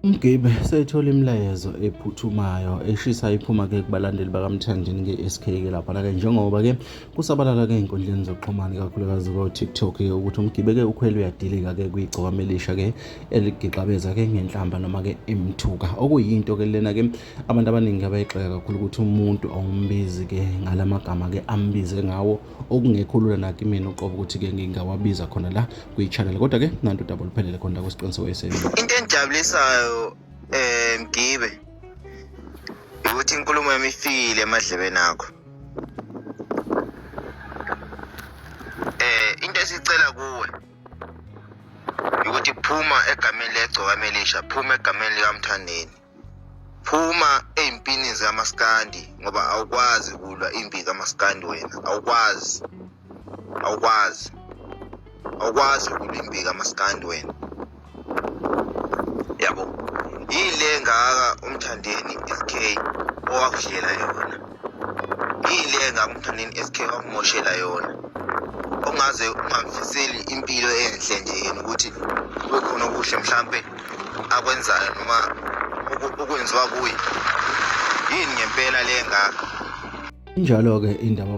Umgibe seyithola imilayezo ephuthumayo eshisa iphuma-ke kubalandeli bakaMthandeni SK-ke lapha-ke njengoba-ke kusabalala-ke ey'nkundleni zokuxhumana ikakhulukazi ko-TikTok ukuthi umgibe-ke ukhwele uyadilika-ke kwigcokama elisha-ke eligixabeza-ke ngenhlamba noma-ke imthuka. Okuyinto-ke lena-ke abantu abaningi abayigxeka kakhulu ukuthi umuntu awumbizi-ke ngala magama-ke ambize ngawo, okungekho lula nakimina uqobo ukuthi-ke ngingawabiza khona la kwi-channel. Kodwa-ke nanto udaba oluphelele khona la kwisiqiniseko esenye. Into engijabulisayo Mgibe ukuthi inkulumo yami ifile emadlebeni akho. Into esicela kuwe ukuthi phuma egameni legcokama elisha, phuma egameni likaMthandeni, phuma ey'mpini zikamaskandi ngoba awukwazi kulwa impi kamaskandi wena, awukwazi kulwa impi kamaskandi wena. Yabo, yile ngaka uMthandeni SK owakudlela yona, yile ngaka uMthandeni SK wakumoshela yona, ongaze ungamfiseli impilo enhle nje yena ukuthi kube khona okuhle mhlampe akwenzayo noma okwenziwa kuye. Yini ngempela le ngaka? Injalo-ke indaba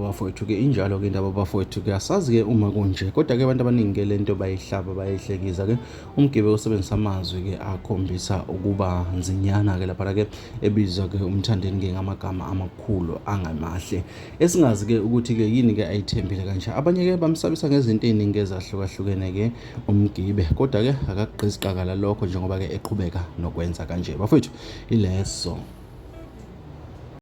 abafowethu-ke asazi-ke uma kunje, kodwa-ke abantu abaningi-ke lento bayihlaba bayihlekiza-ke. Umgibe usebenzisa amazwi-ke akhombisa ukuba nzinyana-ke laphana-ke ebizwa-ke uMthandeni-ke ngamagama amakhulu angamahle, esingazi-ke ukuthi-ke yini-ke ayithembile kanje. Abanye-ke bamsabisa ngezinto ey'ningi ezahlukahlukene-ke umgibe, kodwa-ke akakugqizi qakala lokho njengoba-ke eqhubeka nokwenza kanje. Bafowethu ileso.